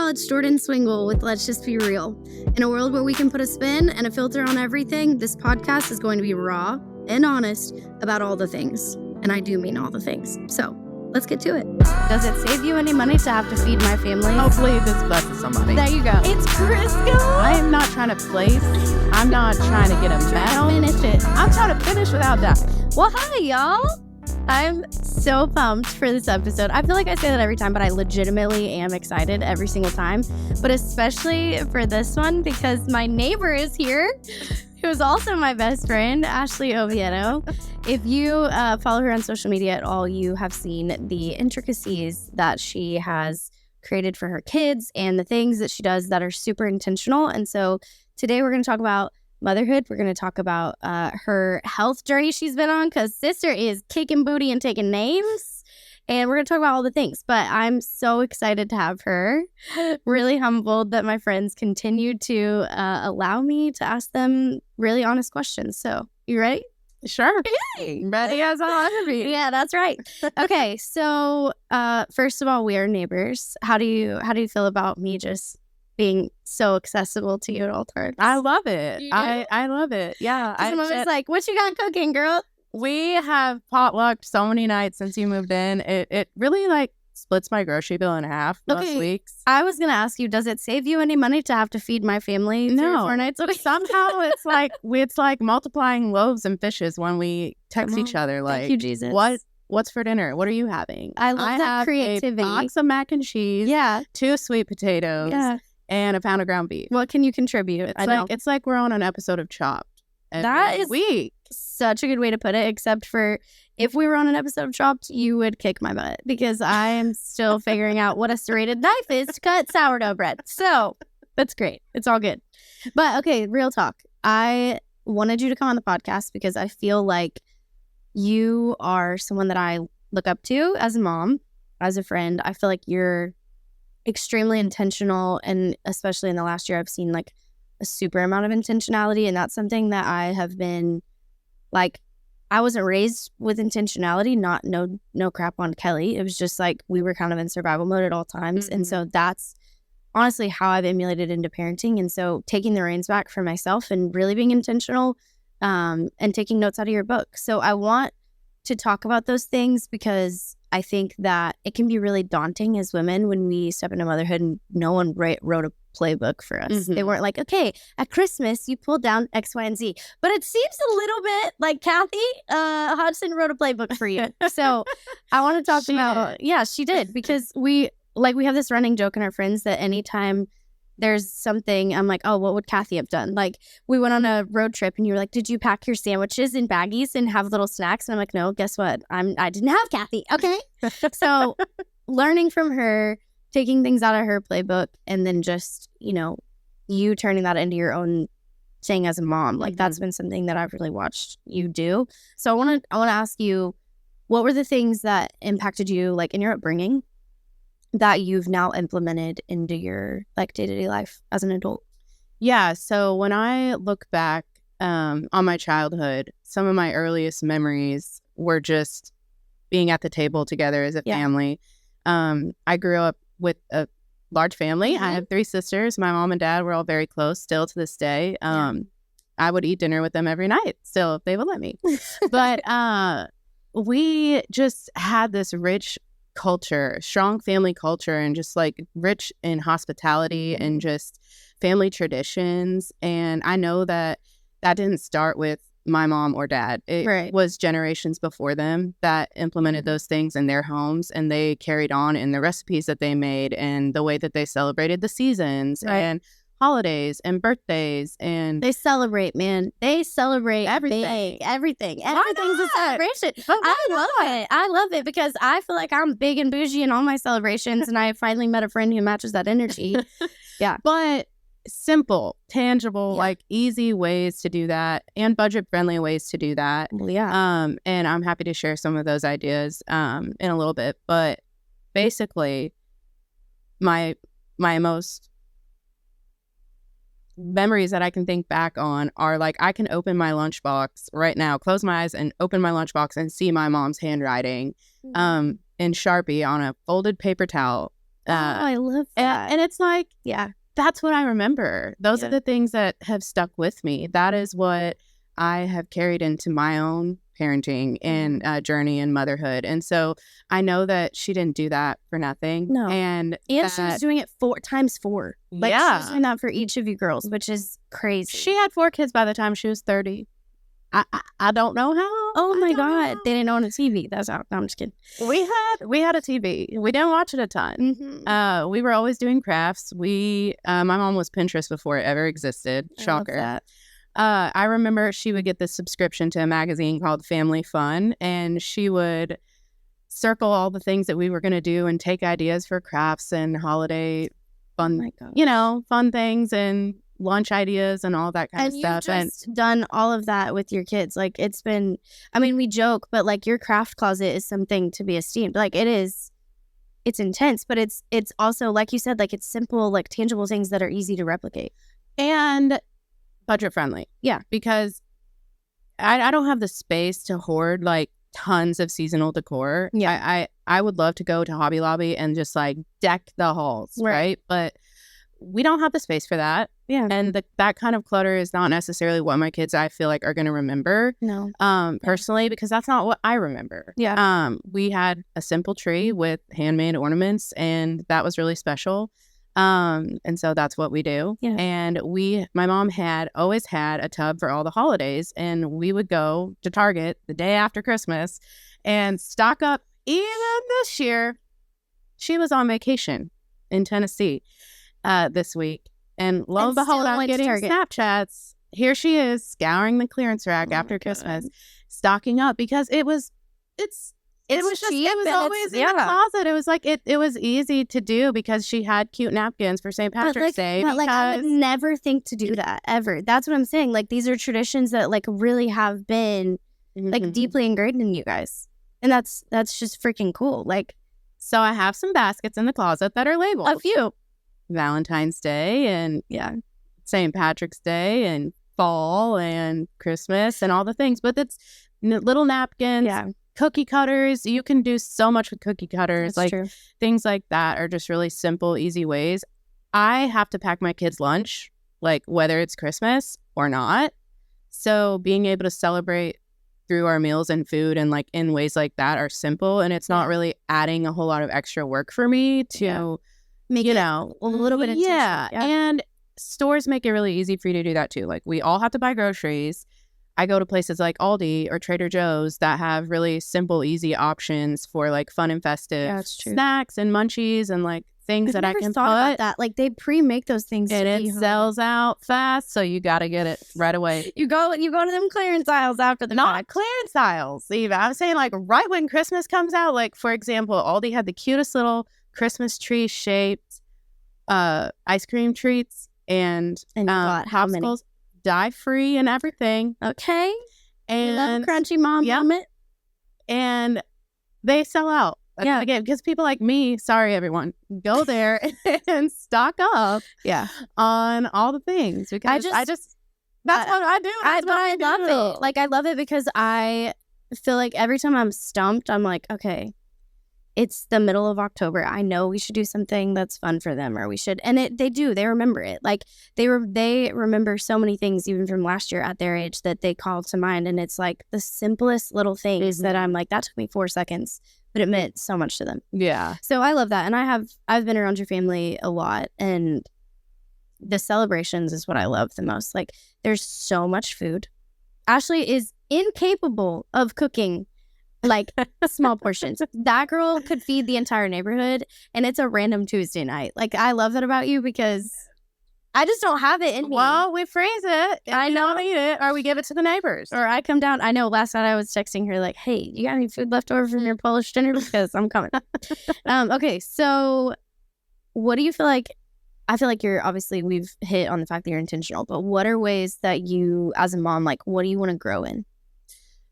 y'all, it's Jordyn Swingle with Let's Just Be Real. In a world where we can put a spin and a filter on everything, this podcast is going to be raw and honest about all the things. And I do mean all the things. So, let's get to it. Does it save you any money to have to feed my family? Hopefully this blesses somebody. There you go. It's Crisco. I am not trying to place. I'm not trying to get a medal. Finish it. I'm trying to finish without that. Well, hi, y'all. I'm so pumped for this episode. I feel like I say that every time, but I legitimately am excited every single time. But especially for this one because my neighbor is here, who's also my best friend, Ashley Oviedo. If you follow her on social media at all, you have seen the intricacies that she has created for her kids and the things that she does that are super intentional. And so today we're going to talk about motherhood. We're going to talk about her health journey she's been on because sister is kicking booty and taking names. And we're going to talk about all the things. But I'm so excited to have her. Really humbled that my friends continue to allow me to ask them really honest questions. So, you ready? Sure. Yay! Ready as I want to be. Yeah, that's right. Okay, so first of all, we are neighbors. How do you feel about me just being so accessible to you at all times? I love it. You do? I love it. Yeah. Some of it's like, what you got cooking, girl? We have potlucked so many nights since you moved in. It really like splits my grocery bill in half most weeks. I was going to ask you, does it save you any money to have to feed my family 3 or 4 nights a week? Somehow it's like multiplying loaves and fishes when we text each other. Like, thank you, Jesus. What's for dinner? What are you having? I love that creativity. A box of mac and cheese. Yeah. 2 sweet potatoes. Yeah. And a pound of ground beef. What can you contribute? It's like we're on an episode of Chopped. That is week. Such a good way to put it, except for if we were on an episode of Chopped, you would kick my butt because I am still figuring out what a serrated knife is to cut sourdough bread. So that's great. It's all good. But okay, real talk. I wanted you to come on the podcast because I feel like you are someone that I look up to as a mom, as a friend. I feel like you're extremely intentional, and especially in the last year I've seen like a super amount of intentionality, and that's something that I have been like, I wasn't raised with intentionality, not no crap on Kelly. It was just like we were kind of in survival mode at all times. And so that's honestly how I've emulated into parenting. And so taking the reins back for myself and really being intentional and taking notes out of your book. So I want to talk about those things because I think that it can be really daunting as women when we step into motherhood and no one wrote a playbook for us. Mm-hmm. They weren't like, okay, at Christmas you pulled down X, Y, and Z. But it seems a little bit like Kathy Hodgson wrote a playbook for you. So I want to talk about, yeah, she did, because we have this running joke in our friends that anytime there's something, I'm like, oh, what would Kathy have done? Like, we went on a road trip and you were like, did you pack your sandwiches in baggies and have little snacks? And I'm like, no, guess what? I didn't have Kathy. Okay. So learning from her, taking things out of her playbook, and then just, you turning that into your own thing as a mom. Like, that's been something that I've really watched you do. So I want to ask you, what were the things that impacted you, like, in your upbringing that you've now implemented into your like day-to-day life as an adult? Yeah. So when I look back on my childhood, some of my earliest memories were just being at the table together as a family. I grew up with a large family. I have 3 sisters. My mom and dad were all very close still to this day. I would eat dinner with them every night still if they would let me. But we just had this rich culture, strong family culture, and just like rich in hospitality and just family traditions. And I know that didn't start with my mom or dad. It was generations before them that implemented those things in their homes, and they carried on in the recipes that they made and the way that they celebrated the seasons and holidays and birthdays. And they celebrate, man. They celebrate everything. Everything's a celebration. I love it because I feel like I'm big and bougie in all my celebrations, and I finally met a friend who matches that energy. Yeah. But simple, tangible, like easy ways to do that, and budget-friendly ways to do that. Well, yeah. And I'm happy to share some of those ideas in a little bit. But basically, my most memories that I can think back on are like, I can open my lunchbox right now, close my eyes and open my lunchbox and see my mom's handwriting in Sharpie on a folded paper towel I love that. And it's like, yeah, that's what I remember. Those are the things that have stuck with me. That is what I have carried into my own parenting and journey and motherhood. And so I know that she didn't do that for nothing. No. And she was doing it 4 times 4. Like, she was doing that for each of you girls, which is crazy. She had 4 kids by the time she was 30. I don't know how. Oh my God. They didn't own a TV. That's out. No, I'm just kidding. We had a TV. We didn't watch it a ton. Mm-hmm. We were always doing crafts. My mom was Pinterest before it ever existed. Shocker. I remember she would get this subscription to a magazine called Family Fun, and she would circle all the things that we were going to do and take ideas for crafts and holiday fun, fun things and lunch ideas and all that kind of stuff. And you've just done all of that with your kids. Like, it's been, I mean, we joke, but like, your craft closet is something to be esteemed. Like, it's intense, but it's also, like you said, like, it's simple, like, tangible things that are easy to replicate. And budget friendly. Yeah. Because I don't have the space to hoard like tons of seasonal decor. Yeah. I would love to go to Hobby Lobby and just like deck the halls, right? But we don't have the space for that. Yeah. And that kind of clutter is not necessarily what my kids, I feel like, are going to remember. No. Personally, because that's not what I remember. Yeah. We had a simple tree with handmade ornaments, and that was really special. And so that's what we do. Yeah. And my mom always had a tub for all the holidays, and we would go to Target the day after Christmas and stock up. Even this year, she was on vacation in Tennessee this week. And lo and behold, I'm getting Snapchats. Here she is scouring the clearance rack after Christmas, stocking up because it was always in the closet. It was like it was easy to do because she had cute napkins for St. Patrick's Day. But like, I would never think to do that ever. That's what I'm saying. Like, these are traditions that like really have been like deeply ingrained in you guys, and that's just freaking cool. Like, so I have some baskets in the closet that are labeled. A few. Valentine's Day and St. Patrick's Day and fall and Christmas and all the things. But it's little napkins. Yeah. Cookie cutters. You can do so much with cookie cutters. That's like true. Things like that are just really simple, easy ways. I have to pack my kids' lunch, like whether it's Christmas or not. So being able to celebrate through our meals and food and like in ways like that are simple, and it's not really adding a whole lot of extra work for me to make it a little bit intentional. Yeah. And stores make it really easy for you to do that too. Like, we all have to buy groceries. I go to places like Aldi or Trader Joe's that have really simple, easy options for like fun and festive snacks and munchies and like things that I can put. About that. Like, they pre-make those things, and it sells out fast, so you got to get it right away. You go to them clearance aisles after the not clearance aisles. Even I'm saying like right when Christmas comes out. Like, for example, Aldi had the cutest little Christmas tree shaped ice cream treats and popsicles. Dye free and everything. Okay. And love crunchy mom moment. And they sell out. Yeah. Again, because people like me, sorry everyone, go there and stock up on all the things. Because I just that's what I do. I love it. Like, I love it because I feel like every time I'm stumped, I'm like, okay, it's the middle of October. I know we should do something that's fun for them, or we should. And they remember it. Like, they remember so many things even from last year at their age that they call to mind. And it's like the simplest little things that I'm like, that took me 4 seconds, but it meant so much to them. Yeah. So I love that. And I've been around your family a lot, and the celebrations is what I love the most. Like, there's so much food. Ashley is incapable of cooking like small portions. That girl could feed the entire neighborhood, and it's a random Tuesday night. Like, I love that about you because I just don't have it in me. Well, we freeze it. I know. We eat it, or we give it to the neighbors. Or I come down. I know last night I was texting her like, hey, you got any food left over from your Polish dinner? Because I'm coming. Okay, so what do you feel like? I feel like we've hit on the fact that you're intentional, but what are ways that you, as a mom, like, what do you want to grow in?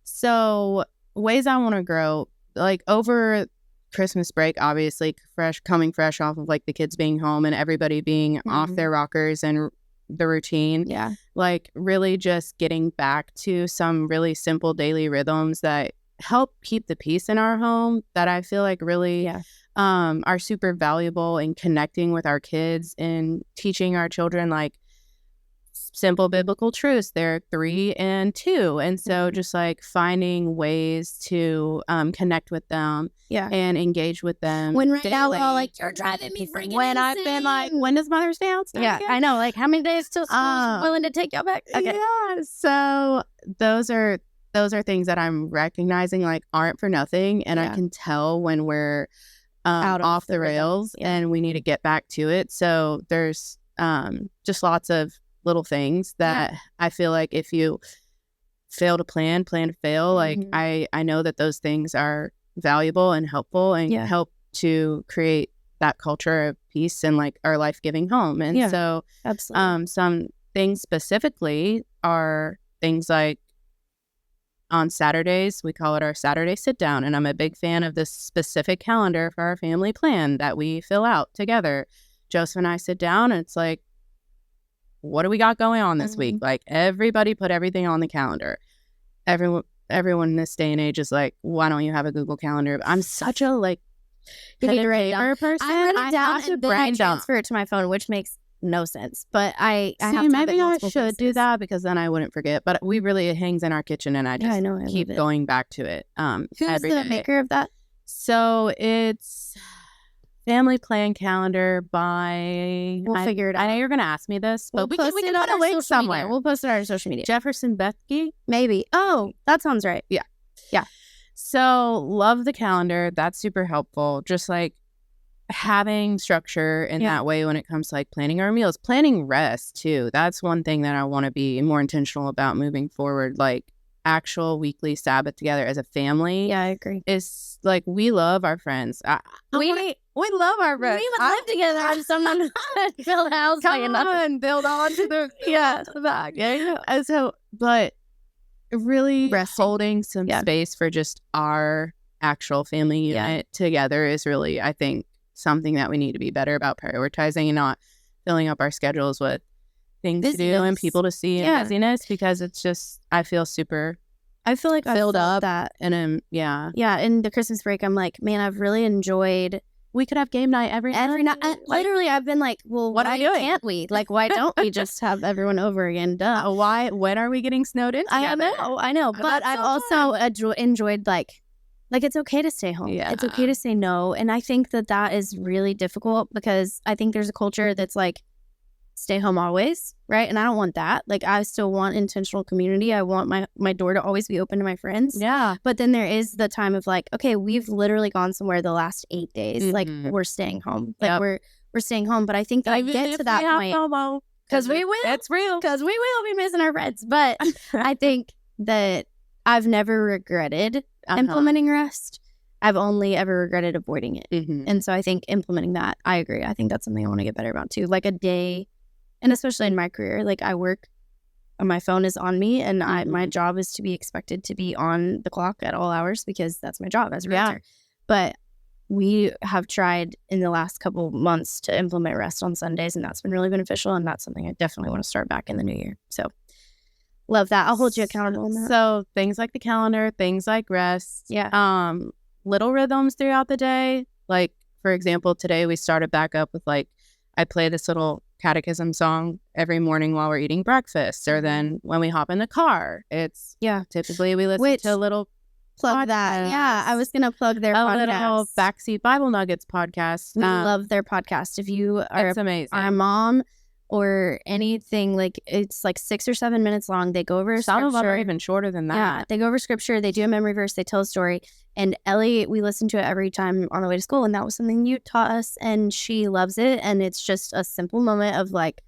So ways I want to grow, like over Christmas break, obviously coming fresh off of like the kids being home and everybody being off their rockers and the routine. Yeah. Like, really just getting back to some really simple daily rhythms that help keep the peace in our home, that I feel like really are super valuable in connecting with our kids and teaching our children like simple biblical truths. They're 3 and 2. And so just like finding ways to connect with them and engage with them. When right now we're all like, you're driving me freaking When I've been like, when does Mother's Day out? Yeah, I know. Like, how many days till school's willing to take y'all back? Okay. Yeah. So those are things that I'm recognizing like aren't for nothing. And I can tell when we're off the rails and we need to get back to it. So there's just lots of little things that I feel like if you fail to plan to fail, like I know that those things are valuable and helpful and help to create that culture of peace and like our life-giving home. And so absolutely. Some things specifically are things like on Saturdays, we call it our Saturday sit down. And I'm a big fan of this specific calendar for our family plan that we fill out together. Joseph and I sit down and it's like, what do we got going on this week? Like everybody put everything on the calendar. Everyone in this day and age is like, why don't you have a Google Calendar? I'm such a like paper person. I write it down and then I transfer it to my phone, which makes no sense. But I have to maybe have I should do that because then I wouldn't forget. But it hangs in our kitchen and I just keep going back to it. Who's the maker of that? So it's Family Plan Calendar by... We'll figure it out. I know you're going to ask me this, but we can put put a link somewhere. We'll post it on our social media. Jefferson Bethke? Maybe. Oh, that sounds right. Yeah. Yeah. So love the calendar. That's super helpful. Just like having structure in that way when it comes to like planning our meals, planning rest too. That's one thing that I want to be more intentional about moving forward. Like actual weekly Sabbath together as a family. Yeah, I agree. Is like we love our friends. We love our friends. We would live together. I just don't know how to build a house. Come on, build on to the the back. Yeah. And so, but really holding some space for just our actual family unit together is really, I think, something that we need to be better about prioritizing and not filling up our schedules with things to do and people to see and busyness, because it's just, I feel like filled up that. And yeah, in the Christmas break, I'm like, man, I've really enjoyed. We could have game night every night. Literally, I've been like, well, why can't we? Like, why don't we just have everyone over again? Duh. When are we getting snowed in together? I know. But I've also enjoyed like it's okay to stay home. Yeah. It's okay to say no. And I think that is really difficult because I think there's a culture that's like, stay home always, right? And I don't want that. Like, I still want intentional community. I want my door to always be open to my friends. Yeah. But then there is the time of like, okay, we've literally gone somewhere the last 8 days. Like, we're staying home. Like, we're staying home. But I think that I get to that point because we will. It's real. Because we will be missing our friends. But I think that I've never regretted implementing rest. I've only ever regretted avoiding it. And so I think implementing that, I agree. I think that's something I want to get better about too. Like a day. And especially in my career, like I work, my phone is on me, and my job is to be expected to be on the clock at all hours because that's my job as a realtor. But we have tried in the last couple months to implement rest on Sundays, and that's been really beneficial. And that's something I definitely want to start back in the new year. So love that. I'll hold you accountable on that. So things like the calendar, things like rest, little rhythms throughout the day. Like, for example, today we started back up with like, I play this little catechism song every morning while we're eating breakfast, or then when we hop in the car, it's typically we listen to a little plug that. Yeah, I was gonna plug their little Backseat Bible Nuggets podcast. We love their podcast. If you are a mom or anything, like it's like 6 or 7 minutes long. They go over some scripture. of them are even shorter than that. Yeah, they go over scripture. They do a memory verse. They tell a story. And Ellie, we listen to it every time on the way to school, and that was something you taught us, and she loves it. And it's just a simple moment of like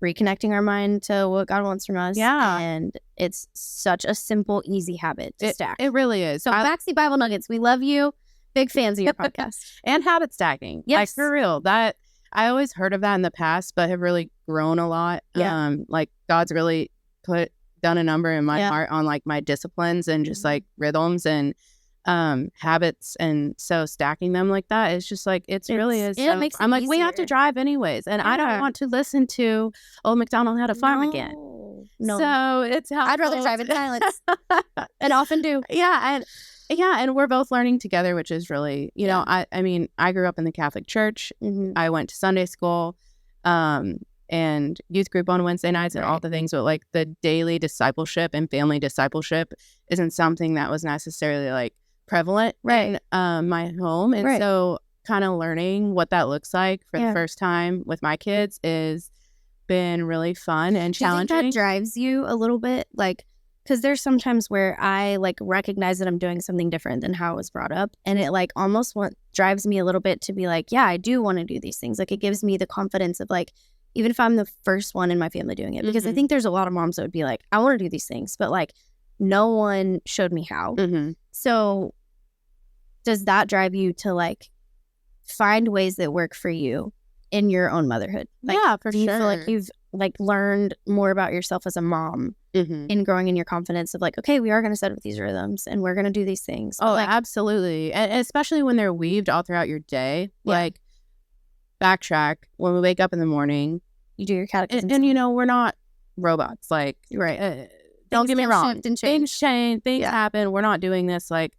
reconnecting our mind to what God wants from us. Yeah, and it's such a simple, easy habit to stack. It really is. So Backseat Bible Nuggets, we love you. Big fans of your podcast and habit stacking. Yes, like for real. That I always heard of that in the past, but have really grown a lot. Yeah, like God's really done a number in my heart on like my disciplines and just like rhythms and habits, and so stacking them like that is just like it really is. It makes it I'm like, easier. we have to drive anyways, and I don't want to listen to Old MacDonald Had a Farm again. No, so it's helpful. I'd rather drive in silence, and often do. Yeah, and Yeah, and we're both learning together, which is really, you know, I mean, I grew up in the Catholic Church. I went to Sunday school, and youth group on Wednesday nights and all the things, but like the daily discipleship and family discipleship isn't something that was necessarily like prevalent in my home. And so kind of learning what that looks like for the first time with my kids is been really fun and challenging. Do you think that drives you a little bit? Like, because there's sometimes where I like recognize that I'm doing something different than how I was brought up. And it like almost drives me a little bit to be like, yeah, I do want to do these things. Like it gives me the confidence of like, even if I'm the first one in my family doing it, because I think there's a lot of moms that would be like, I want to do these things, but like no one showed me how. So does that drive you to like find ways that work for you in your own motherhood? Like, yeah, for do you feel like you've like learned more about yourself as a mom in growing in your confidence of like, okay, we are going to set up these rhythms and we're going to do these things? Oh, like, absolutely. And especially when they're weaved all throughout your day. Like backtrack, when we wake up in the morning, you do your catechism. And you know, we're not robots. Like, don't get me wrong. Things change, things happen. We're not doing this. Like,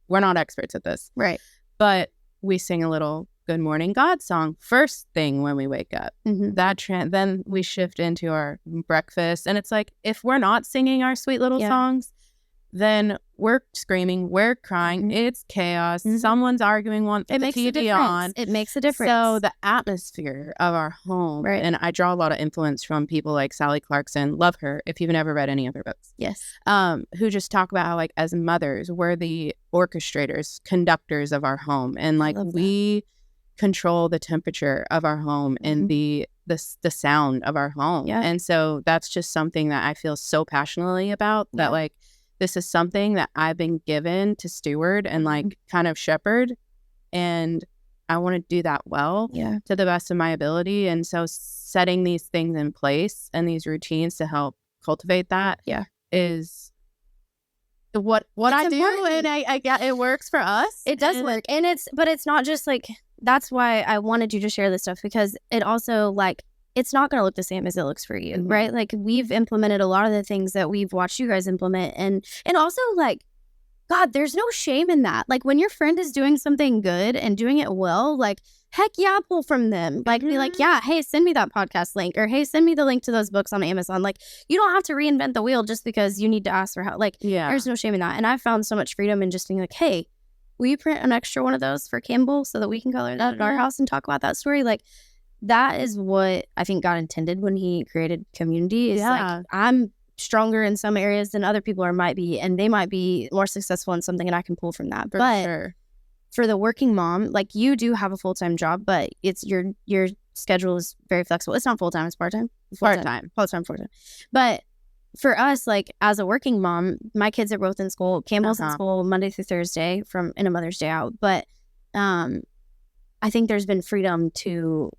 we're not experts at this. Right. But we sing a little Good Morning God song first thing when we wake up. Then we shift into our breakfast. And it's like, if we're not singing our sweet little songs, then we're screaming, we're crying, it's chaos. Someone's arguing, wants the TV on. It makes a difference. So the atmosphere of our home, and I draw a lot of influence from people like Sally Clarkson, love her, if you've never read any of her books. Yes. Who just talk about how like as mothers, we're the orchestrators, conductors of our home. And like we control the temperature of our home and the sound of our home. And so that's just something that I feel so passionately about, that like this is something that I've been given to steward and like kind of shepherd, and I want to do that well to the best of my ability. And so setting these things in place and these routines to help cultivate that is what I do. And I it works for us. It does work. And it's not just like, that's why I wanted you to share this stuff, because it also like, it's not going to look the same as it looks for you, right? Like we've implemented a lot of the things that we've watched you guys implement. And also like, God, there's no shame in that. Like when your friend is doing something good and doing it well, like heck yeah, pull from them. Like be like, yeah, hey, send me that podcast link, or hey, send me the link to those books on Amazon. Like you don't have to reinvent the wheel just because you need to ask for help. Like there's no shame in that. And I found so much freedom in just being like, hey, will you print an extra one of those for Campbell so that we can color that at our house and talk about that story? Like that is what I think God intended when he created community. Is like, I'm stronger in some areas than other people might be, and they might be more successful in something, and I can pull from that. For the working mom, like you do have a full-time job, but it's your schedule is very flexible. It's not full-time, it's part-time. Part-time. But for us, like as a working mom, my kids are both in school. Campbell's in school Monday through Thursday in a Mother's Day out. But I think there's been freedom to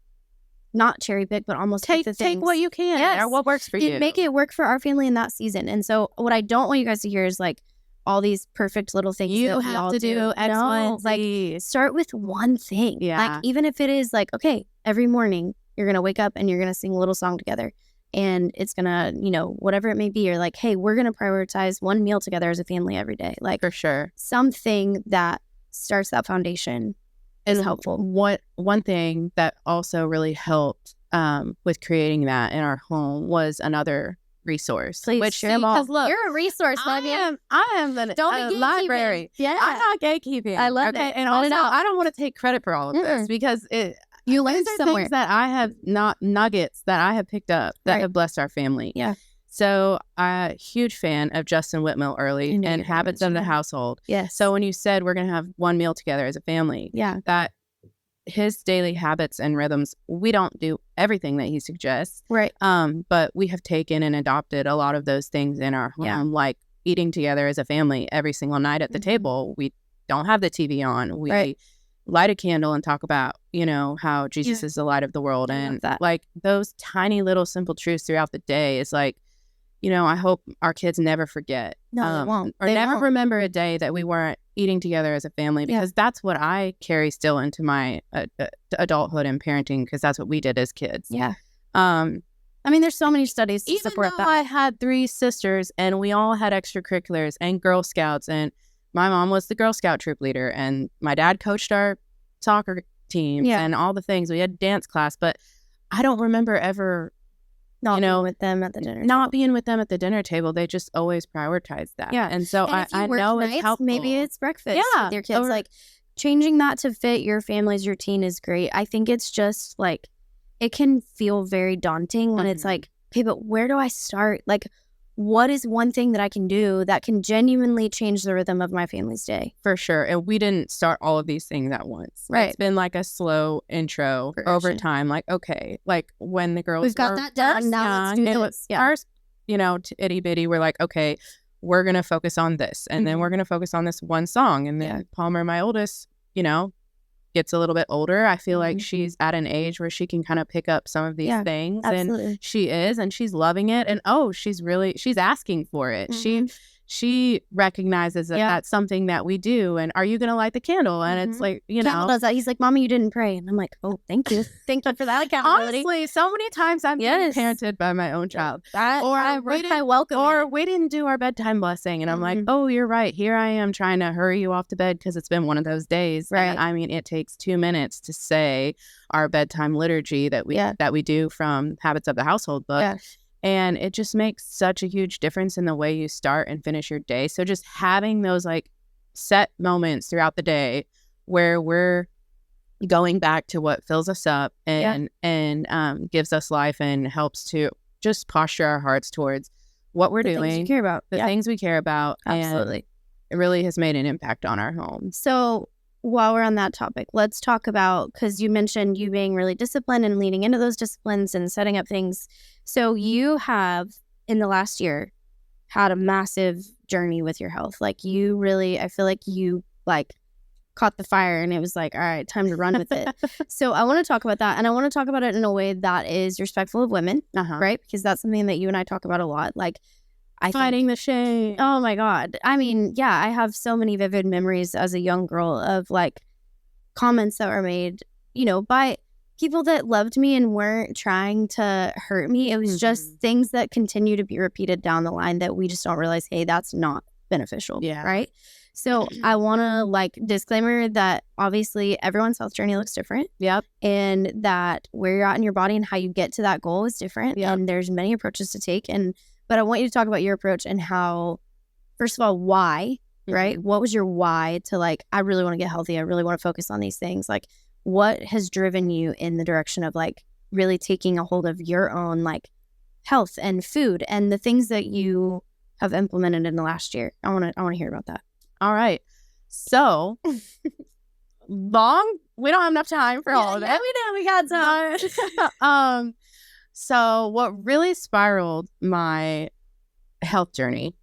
not cherry pick, but almost take what you can or what works for you. Make it work for our family in that season. And so what I don't want you guys to hear is like all these perfect little things you have to do. No, like start with one thing. Like even if it is like, okay, every morning you're going to wake up and you're going to sing a little song together. And it's going to, you know, whatever it may be, or like, hey, we're going to prioritize one meal together as a family every day. Like for sure. Something that starts that foundation is helpful. One thing that also really helped with creating that in our home was another resource. Please share them all. Look, you're a resource, I am a library. Yeah. I'm not gatekeeping. I love it. And also, I don't want to take credit for all of this because you learned somewhere. Things that I have nuggets that I have picked up that have blessed our family. Yeah. So I'm a huge fan of Justin Whitmore Early and Habits of the Household. Yes. So when you said we're going to have one meal together as a family, that his daily habits and rhythms, we don't do everything that he suggests. Right. But we have taken and adopted a lot of those things in our home, like eating together as a family every single night at the table. We don't have the TV on. We light a candle and talk about, you know, how Jesus is the light of the world. And like those tiny little simple truths throughout the day is like, you know, I hope our kids never forget. No, they won't. Or never remember a day that we weren't eating together as a family, because that's what I carry still into my adulthood and parenting, because that's what we did as kids. Yeah. I mean, there's so many studies to support that. I had 3 sisters and we all had extracurriculars and Girl Scouts, and my mom was the Girl Scout troop leader, and my dad coached our soccer teams and all the things. We had dance class, but I don't remember ever not being with them at the dinner table. Not being with them at the dinner table. They just always prioritized that. Yeah. And so I know nights, it's helpful. Maybe it's breakfast with your kids. Like, changing that to fit your family's routine is great. I think it's just like, it can feel very daunting when it's like, okay, but where do I start? Like, what is one thing that I can do that can genuinely change the rhythm of my family's day? For sure. And we didn't start all of these things at once. Right. It's been like a slow intro over time. Like, okay, like when the girls we've got that done. Now let's do this. First, itty bitty, we're like, okay, we're going to focus on this. And then we're going to focus on this one song. And then Palmer, my oldest, gets a little bit older. I feel like she's at an age where she can kind of pick up some of these things. Absolutely. And she is, and she's loving it. And she's asking for it. She recognizes that that's something that we do. And are you going to light the candle? And it's like, Campbell does that. He's like, Mommy, you didn't pray. And I'm like, oh, thank you. Thank you for that accountability. Honestly, so many times I'm being parented by my own child. We didn't do our bedtime blessing. And I'm like, oh, you're right. Here I am trying to hurry you off to bed because it's been one of those days. Right. And I mean, it takes 2 minutes to say our bedtime liturgy that we do from Habits of the Household book. Yeah. And it just makes such a huge difference in the way you start and finish your day. So just having those like set moments throughout the day where we're going back to what fills us up and gives us life and helps to just posture our hearts towards what we're doing, things we care about. The things we care about. Absolutely. And it really has made an impact on our home. So while we're on that topic, let's talk about, because you mentioned you being really disciplined and leaning into those disciplines and setting up things. So you have, in the last year, had a massive journey with your health. Like, you really, I feel like you caught the fire and it was like, all right, time to run with it. So I want to talk about that. And I want to talk about it in a way that is respectful of women, right? Because that's something that you and I talk about a lot. Like, Fighting the shame. Oh my God. I mean, yeah, I have so many vivid memories as a young girl of like comments that were made, by people that loved me and weren't trying to hurt me. It was just things that continue to be repeated down the line that we just don't realize, hey, that's not beneficial. Yeah. Right. So I want to disclaimer that obviously everyone's health journey looks different. Yep. And that where you're at in your body and how you get to that goal is different. Yep. And there's many approaches to take. But I want you to talk about your approach and how, first of all, why, right? What was your why to I really want to get healthy. I really want to focus on these things. Like, what has driven you in the direction of really taking a hold of your own health and food and the things that you have implemented in the last year? I want to hear about that. All right. So we don't have enough time for all of that. We got time. So what really spiraled my health journey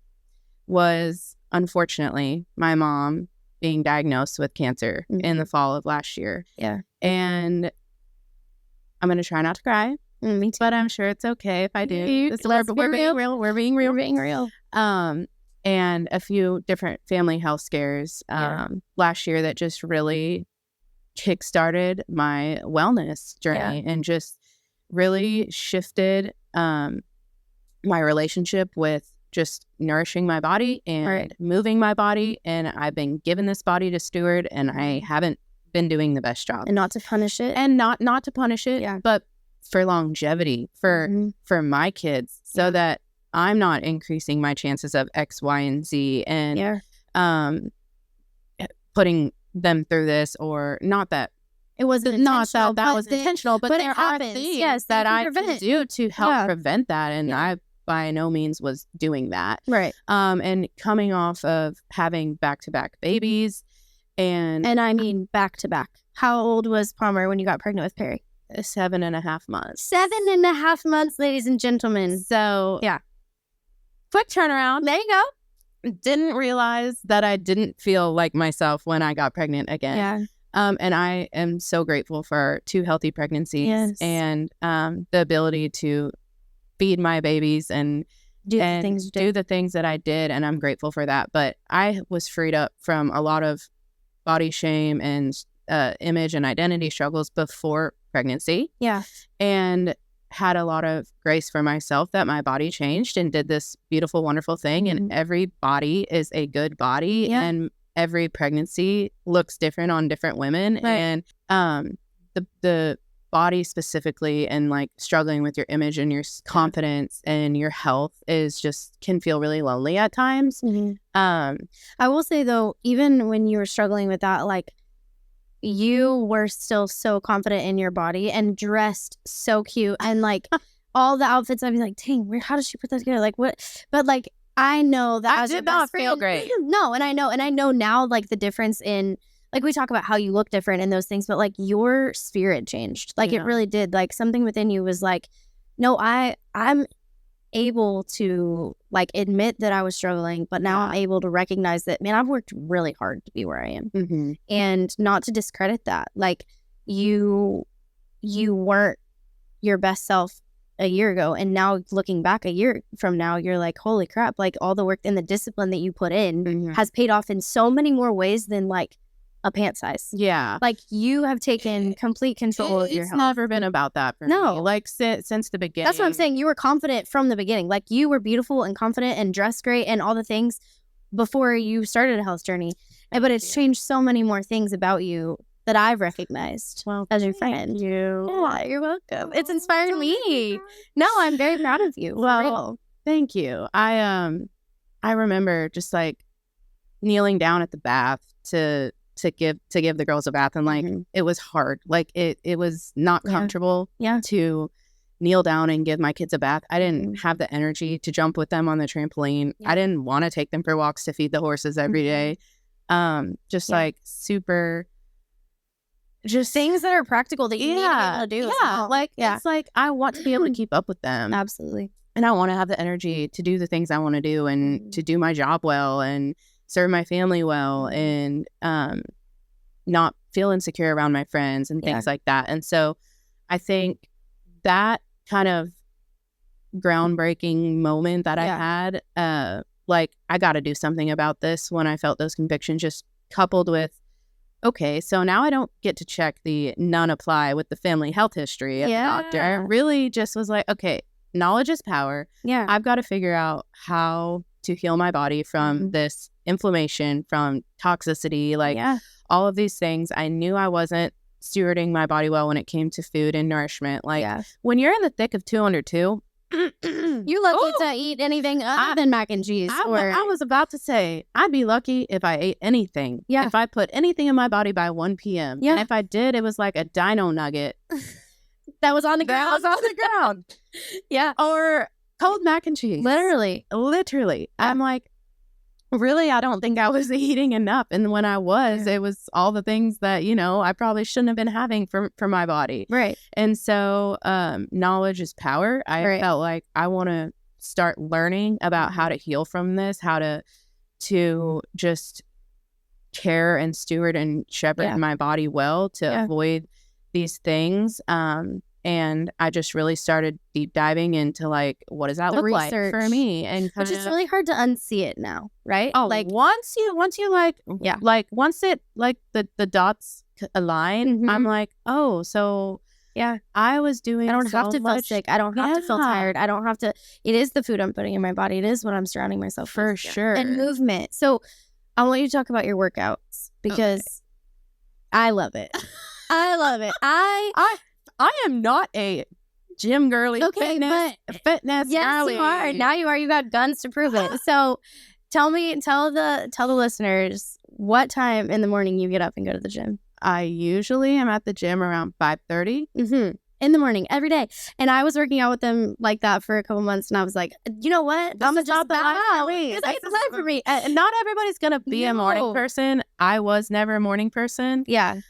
was, unfortunately, my mom being diagnosed with cancer in the fall of last year. Yeah. And I'm going to try not to cry. Me too. But I'm sure it's okay if I do. We're being real. We're being real. And a few different family health scares last year that just really kickstarted my wellness journey and just really shifted my relationship with just nourishing my body and moving my body. And I've been given this body to steward, and I haven't been doing the best job. And not to punish it. And not to punish it, but for longevity, for my kids, so that I'm not increasing my chances of X, Y, and Z, and putting them through this, or not that. It wasn't intentional, that was intentional, but there are things that I can do to help prevent that, and I by no means was doing that. Right. And coming off of having back-to-back babies, and I mean back-to-back. How old was Palmer when you got pregnant with Perry? 7.5 months. 7.5 months, ladies and gentlemen. So quick turnaround. There you go. Didn't realize that I didn't feel like myself when I got pregnant again. Yeah. And I am so grateful for 2 healthy pregnancies and the ability to feed my babies and do the things that I did. And I'm grateful for that. But I was freed up from a lot of body shame and image and identity struggles before pregnancy. Yeah. And had a lot of grace for myself that my body changed and did this beautiful, wonderful thing. And every body is a good body. And every pregnancy looks different on different women. Right. And the body specifically, and like struggling with your image and your confidence and your health is just can feel really lonely at times. I will say though, even when you were struggling with that, like you were still so confident in your body and dressed so cute, and like all the outfits, I'd be like, dang, how does she put that together? Like what? But like I know that I did not feel great. No, and I know now, like the difference in, like we talk about how you look different and those things, but like your spirit changed. Like it really did. Like something within you was like, no, I'm able to like admit that I was struggling, but now I'm able to recognize that, man, I've worked really hard to be where I am, and not to discredit that. Like you weren't your best self a year ago, and now looking back a year from now, you're like, holy crap, like all the work and the discipline that you put in has paid off in so many more ways than like a pant size. Yeah. Like you have taken complete control of your health. It's never been about that for me. Like since the beginning. That's what I'm saying. You were confident from the beginning. Like you were beautiful and confident and dressed great and all the things before you started a health journey. But it's changed so many more things about you that I've recognized as your friend. Yeah, you're welcome. It's inspired me. No, I'm very proud of you. Well, thank you. I remember just like kneeling down at the bath to give the girls a bath, and like it was hard. Like it was not comfortable to kneel down and give my kids a bath. I didn't have the energy to jump with them on the trampoline. I didn't want to take them for walks to feed the horses every day. Like super just things that are practical that you need to be able to do. It's like I want to be able to keep up with them. Absolutely. And I want to have the energy to do the things I want to do, and to do my job well, and serve my family well, and not feel insecure around my friends and things like that. And so I think that kind of groundbreaking moment that I had, like I got to do something about this when I felt those convictions, just coupled with, okay, so now I don't get to check the none apply with the family health history at the doctor. I really just was like, okay, knowledge is power. Yeah. I've got to figure out how to heal my body from this inflammation, from toxicity, like all of these things. I knew I wasn't stewarding my body well when it came to food and nourishment. Like when you're in the thick of 202, you're lucky to eat anything other than mac and cheese. I was about to say, I'd be lucky if I ate anything. Yeah. If I put anything in my body by 1 p.m. Yeah. And if I did, it was like a dino nugget. That was on the ground. Yeah. Or cold mac and cheese. Literally. Yeah. I'm like, really, I don't think I was eating enough. And when I was, it was all the things that, I probably shouldn't have been having for my body. Right. And so knowledge is power. I felt like I want to start learning about how to heal from this, how to just care and steward and shepherd my body well to avoid these things. And I just really started deep diving into like, what does that look like for me? And which is really hard to unsee it now, right? Oh, like once it like the dots align, I'm like, oh, so I was doing. I don't have to feel sick. I don't have to feel tired. I don't have to. It is the food I'm putting in my body. It is what I'm surrounding myself for sure. And movement. So I want you to talk about your workouts because I love it. I love it. I am not a gym girly. Fitness yes, girly. You are. Now you are. You got guns to prove it. So tell the listeners what time in the morning you get up and go to the gym. I usually am at the gym around 5:30. In the morning, every day. And I was working out with them like that for a couple months, and I was like, you know what? I'm a job that it's the life for me. And not everybody's gonna be a morning person. I was never a morning person. Yeah.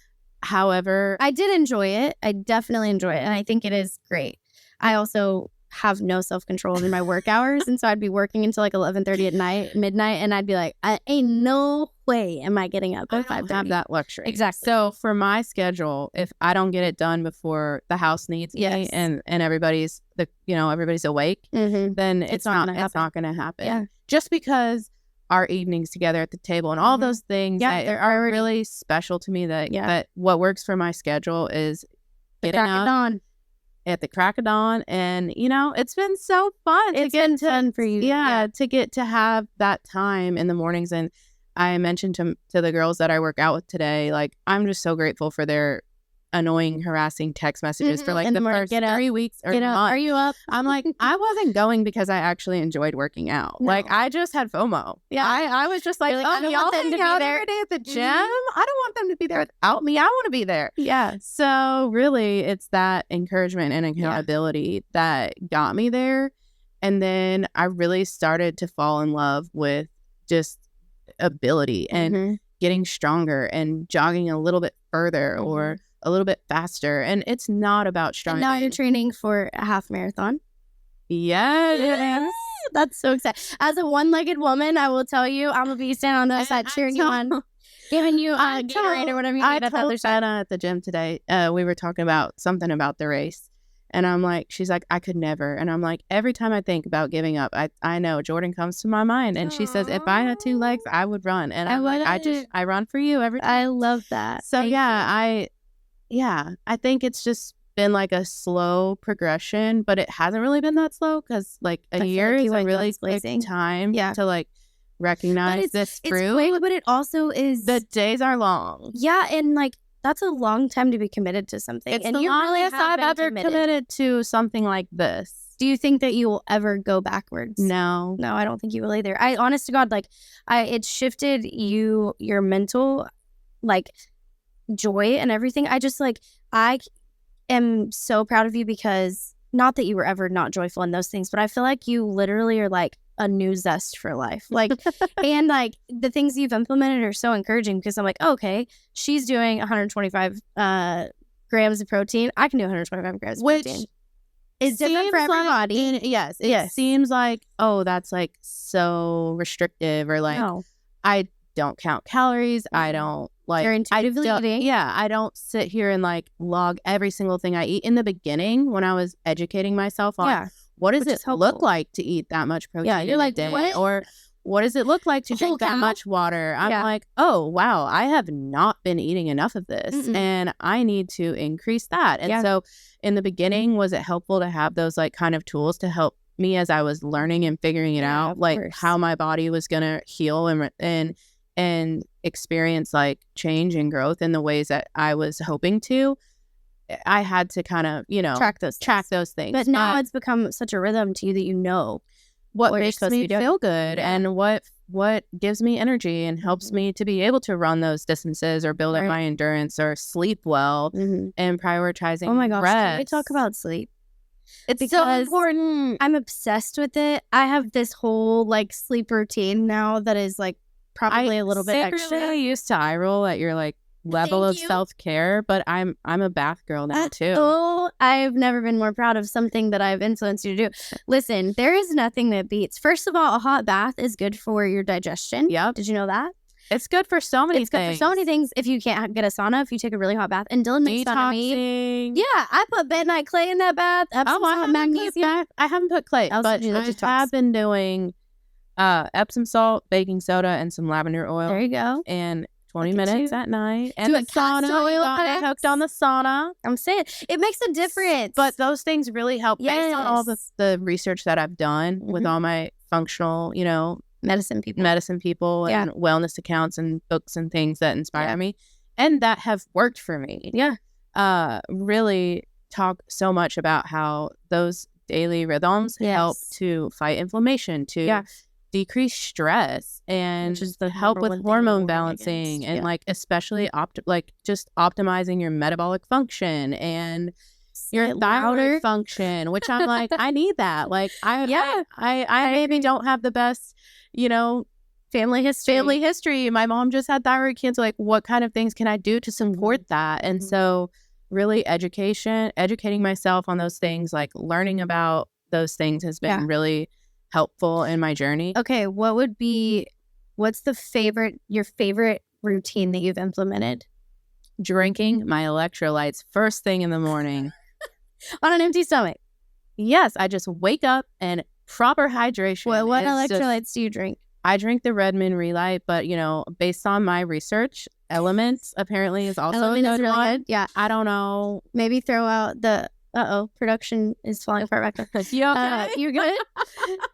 However, I did enjoy it. I definitely enjoy it. And I think it is great. I also have no self-control in my work hours. And so I'd be working until like 11:30 at night, midnight. And I'd be like, ain't no way am I getting up at 5:30. I don't have that luxury. Exactly. So for my schedule, if I don't get it done before the house needs me and everybody's awake, then it's not going to happen. Yeah. Just because our evenings together at the table and all those things are really special to me, that what works for my schedule is getting up at the crack of dawn. And it's been so fun. It's been fun for you. To get to have that time in the mornings. And I mentioned to the girls that I work out with today, like, I'm just so grateful for their annoying, harassing text messages for like the first 3 weeks or months. Are you up? I'm like, I wasn't going because I actually enjoyed working out. No. Like, I just had FOMO. Yeah. I was just like, I don't y'all want them hang to be out there every day at the gym. I don't want them to be there without me. I want to be there. Yeah. So really, it's that encouragement and accountability that got me there. And then I really started to fall in love with just ability and getting stronger and jogging a little bit further or a little bit faster. And it's not about striving. And now you're training for a half marathon. Yes. That's so exciting. As a one-legged woman, I will tell you, I'm going to be standing on the other side cheering you on, giving you a Gatorade or whatever you need at the other side. At the gym today, we were talking about something about the race. And I'm like, she's like, I could never. And I'm like, every time I think about giving up, I know Jordyn comes to my mind. And she says, if I had 2 legs, I would run. And I run for you every time. I love that. So I think it's just been like a slow progression, but it hasn't really been that slow because like a year is a really quick time to like recognize this fruit. But it also is. The days are long. Yeah, and like that's a long time to be committed to something. It's and the longest I've ever committed to something like this. Do you think that you will ever go backwards? No, I don't think you will either. Honest to God, like it shifted your mental like joy and everything. I am so proud of you because not that you were ever not joyful in those things, but I feel like you literally are like a new zest for life. Like, and like the things you've implemented are so encouraging because I'm like, okay, she's doing 125 grams of protein. I can do 125 grams of protein. It's different for everybody. It seems like, oh, that's like so restrictive or like, I don't count calories. I don't like, you're intuitively eating. Yeah. I don't sit here and like log every single thing I eat. In the beginning, when I was educating myself on what does it look like to eat that much protein you're like, a day? what? Or what does it look like to drink that much water? I'm like, oh, wow, I have not been eating enough of this and I need to increase that. And so in the beginning, was it helpful to have those like kind of tools to help me as I was learning and figuring it out, like how my body was going to heal and experience like change and growth in the ways that I was hoping to? I had to kind of, track those things. But now it's become such a rhythm to you that you know what makes me feel good and what gives me energy and helps me to be able to run those distances or build up my endurance or sleep well and prioritizing Oh my gosh, rest. can we talk about sleep? It's so important. I'm obsessed with it. I have this whole like sleep routine now that is like probably a little bit extra. I used to eye roll at your like level of self-care, but I'm a bath girl now too. Oh, I've never been more proud of something that I've influenced you to do. Listen, there is nothing that beats. First of all, a hot bath is good for your digestion. Yep. Did you know that? It's good for so many things. It's good for so many things. If you can't get a sauna, if you take a really hot bath, and Dylan makes fun of me. Yeah, I put bentonite clay in that bath. Epsom salt, magnesium. I haven't put clay, but I have been doing Epsom salt, baking soda, and some lavender oil. There you go. And 20 minutes at night. And the sauna. I hooked on the sauna. I'm saying it makes a difference. But those things really help based on all the research that I've done with all my functional, medicine people and wellness accounts and books and things that inspire me and that have worked for me. Really talk so much about how those daily rhythms help to fight inflation, to decrease stress, and just help with hormone balancing and like especially just optimizing your metabolic function and your thyroid function, which I'm like, I need that. Like I maybe don't have the best, family history. My mom just had thyroid cancer. Like, what kind of things can I do to support that? And so really educating myself on those things, like learning about those things has been really helpful in my journey. Okay, what's your favorite routine that you've implemented? Drinking my electrolytes first thing in the morning. On an empty stomach? Yes, I just wake up and proper hydration. Well, what electrolytes do you drink? I drink the Redmond Relight, but based on my research, Elements apparently is also a good really one. Good. Yeah, I don't know. Maybe throw out the production is falling apart back there. You okay? You're good.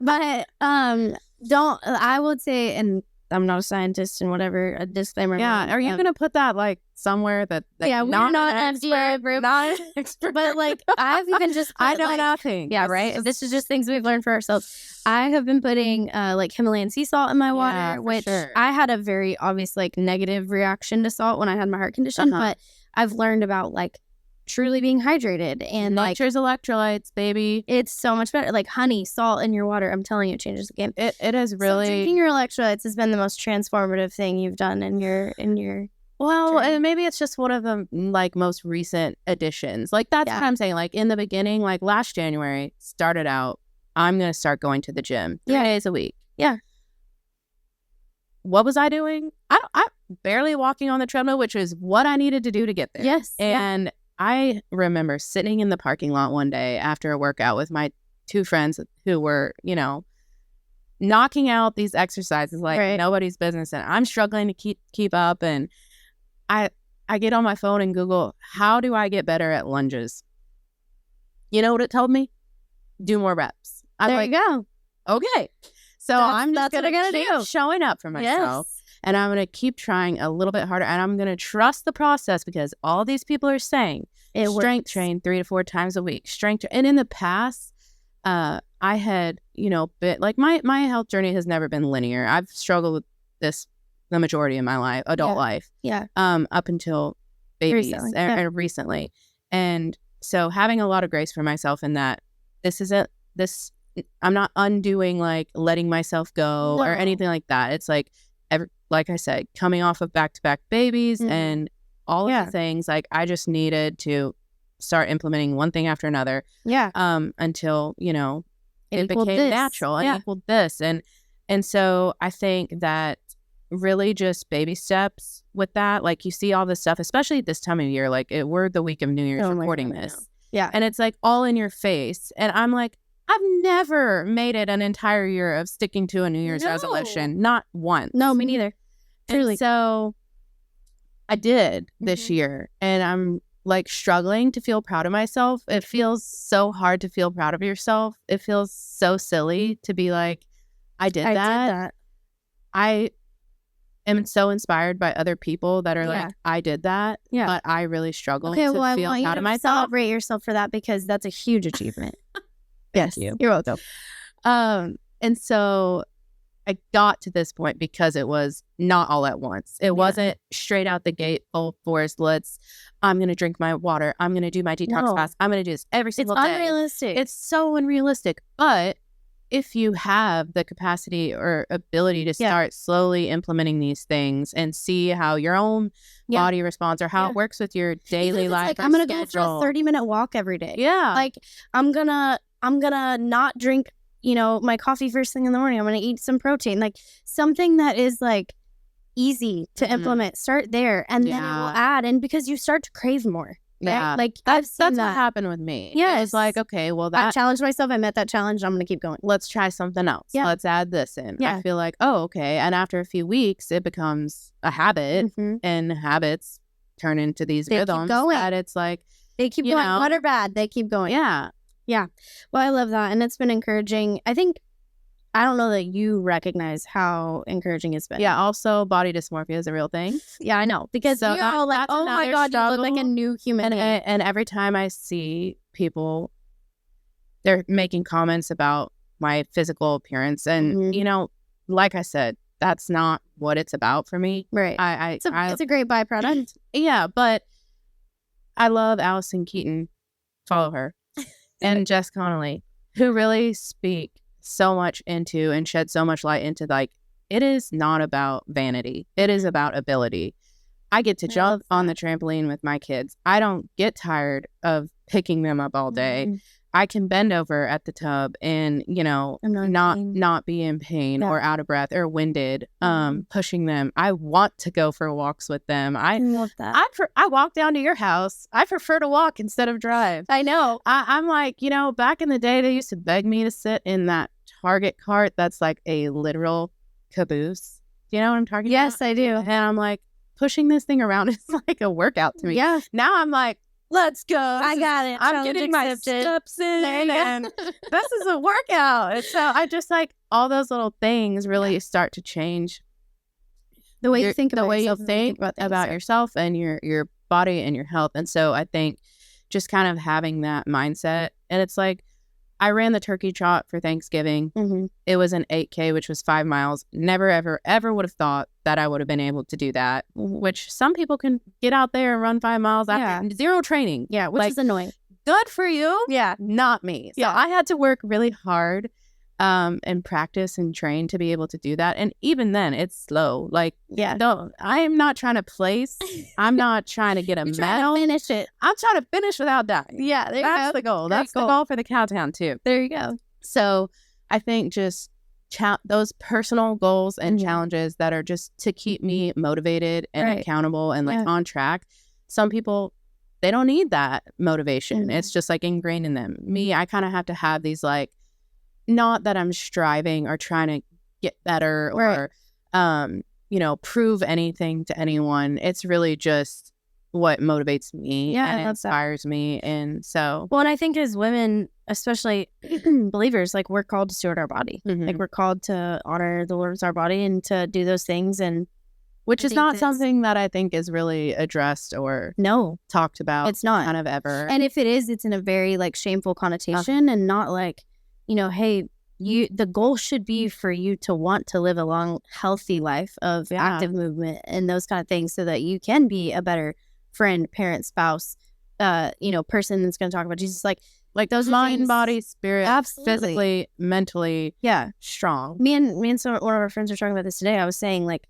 But I would say, and I'm not a scientist and whatever, a disclaimer. Yeah, are you going to put that like somewhere that yeah, we're not FDA approved, not expert. But like I've even just I know nothing. Yeah, right. This is just things we've learned for ourselves. I have been putting like Himalayan sea salt in my water, which I had a very obvious like negative reaction to salt when I had my heart condition, but I've learned about like truly being hydrated and nature's electrolytes, baby. It's so much better. Like honey, salt in your water. I'm telling you, it changes the game. It is really drinking your electrolytes has been the most transformative thing you've done in your well, journey. And maybe it's just one of the like most recent additions. Like that's what I'm saying. Like in the beginning, like last January, started out, I'm gonna start going to the gym 3 days a week. Yeah. What was I doing? I'm barely walking on the treadmill, which is what I needed to do to get there. Yes. And I remember sitting in the parking lot one day after a workout with my 2 friends who were, you know, knocking out these exercises like nobody's business. And I'm struggling to keep up. And I get on my phone and Google, how do I get better at lunges? You know what it told me? Do more reps. There you go. Okay. So I'm just going to do. Showing up for myself. Yes. And I'm going to keep trying a little bit harder. And I'm going to trust the process because all these people are saying strength train 3 to 4 times a week. And in the past, I had, you know, like my health journey has never been linear. I've struggled with this the majority of my life, adult life. Yeah. Up until babies recently. And so having a lot of grace for myself in that I'm not undoing like letting myself go or anything like that. It's like, like I said, coming off of back-to-back babies and all of the things, like I just needed to start implementing one thing after another. Yeah. Until, you know, it became natural and equaled this. And so I think that really just baby steps with that. Like you see all this stuff, especially this time of year, like we're the week of New Year's recording this. Yeah. And it's like all in your face. And I'm like, I've never made it an entire year of sticking to a New Year's resolution. Not once. No, me neither. Truly. And so I did this year. And I'm like struggling to feel proud of myself. It feels so hard to feel proud of yourself. It feels so silly to be like, I did that. I am so inspired by other people that are like, I did that. Yeah. But I really struggle to feel proud of myself. Celebrate yourself for that because that's a huge achievement. Yes, you're welcome. And so I got to this point because it was not all at once. It wasn't straight out the gate, full force. I'm going to drink my water. I'm going to do my detox fast. I'm going to do this every single day. It's unrealistic. It's so unrealistic. But if you have the capacity or ability to start slowly implementing these things and see how your own body responds or how it works with your daily life. Like, I'm going to go for a 30-minute walk every day. Yeah. Like I'm gonna not drink, you know, my coffee first thing in the morning. I'm gonna eat some protein, like something that is like easy to implement. Start there, and then it will add. And because you start to crave more. Yeah, right? Like that's what happened with me. Yeah, it's like, okay, well, I challenged myself. I met that challenge. I'm gonna keep going. Let's try something else. Yeah, let's add this in. Yeah, I feel like, oh, okay. And after a few weeks, it becomes a habit, and habits turn into these rhythms. That it's like they keep going. Good or bad, they keep going. Yeah. Yeah. Well, I love that. And it's been encouraging. I don't know that you recognize how encouraging it's been. Yeah. Also, body dysmorphia is a real thing. Yeah, I know. Because you're all like, oh my God, you look like a new human. And every time I see people, they're making comments about my physical appearance. And, you know, like I said, that's not what it's about for me. Right. It's a great byproduct. Yeah. But I love Allison Keaton. Follow her. And Jess Connolly, who really speak so much into and shed so much light into, like, it is not about vanity. It is about ability. I get to jump on the trampoline with my kids. I don't get tired of picking them up all day. I can bend over at the tub and, you know, not be in pain or out of breath or winded, pushing them. I want to go for walks with them. I love that. I walk down to your house. I prefer to walk instead of drive. I know. I'm like, you know, back in the day, they used to beg me to sit in that Target cart that's like a literal caboose. Do you know what I'm talking about? Yes, I do. And I'm like, pushing this thing around is like a workout to me. Yeah. Now I'm like, let's go. I got it. I'm getting my steps in and this is a workout. And so I just like all those little things really start to change The way you think about the way you yourself, think about yourself and your body and your health. And so I think just kind of having that mindset. And it's like, I ran the turkey trot for Thanksgiving. Mm-hmm. It was an 8K, which was 5 miles. Never, ever, ever would have thought that I would have been able to do that, which some people can get out there and run 5 miles after zero training. Yeah, which is annoying. Good for you. Yeah. Not me. So I had to work really hard and practice and train to be able to do that. And even then, it's slow. Like, I am not trying to place. I'm not trying to get a medal. Finish it. I'm trying to finish without dying. Yeah, that's the goal. That's the goal for the Cowtown too. There you go. So I think just those personal goals and challenges that are just to keep me motivated and accountable and like on track. Some people, they don't need that motivation. It's just like ingrained in them. Me, I kind of have to have these like, not that I'm striving or trying to get better or, prove anything to anyone. It's really just what motivates me and inspires me. And so. Well, and I think as women, especially believers, like we're called to steward our body. Like we're called to honor the Lord with our body and to do those things. And which is not something that I think is really addressed or talked about. It's not kind of ever. And if it is, it's in a very like shameful connotation and not like, hey, the goal should be for you to want to live a long, healthy life of active movement and those kind of things so that you can be a better friend, parent, spouse, person that's going to talk about Jesus. Like those mind, things, body, spirit, absolutely. Physically, mentally, strong. Me and one of our friends were talking about this today. I was saying like,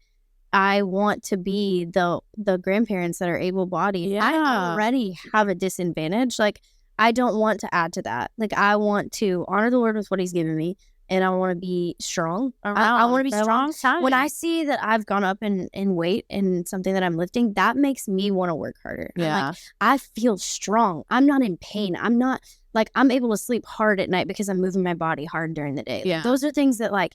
I want to be the grandparents that are able-bodied. I already have a disadvantage. Like, I don't want to add to that. Like, I want to honor the Lord with what he's given me, and I want to be strong. I want to be strong. When I see that I've gone up in weight and something that I'm lifting, that makes me want to work harder. Yeah. I feel strong. I'm not in pain. I'm not, like, I'm able to sleep hard at night because I'm moving my body hard during the day. Yeah. Those are things that, like,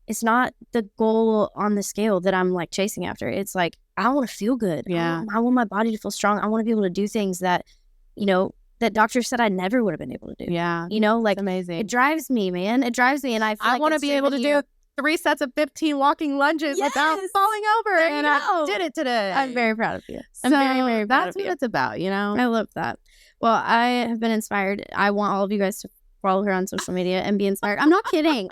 it's not the goal on the scale that I'm, like, chasing after. It's like, I want to feel good. Yeah. I want my body to feel strong. I want to be able to do things that, that doctors said I never would have been able to do. Yeah. Like, amazing. It drives me, man. It drives me. And I want to be able to do 3 sets of 15 walking lunges without falling over. And I did it today. I'm very proud of you. I'm very, very proud of you. That's what it's about, I love that. Well, I have been inspired. I want all of you guys to follow her on social media and be inspired. I'm not kidding.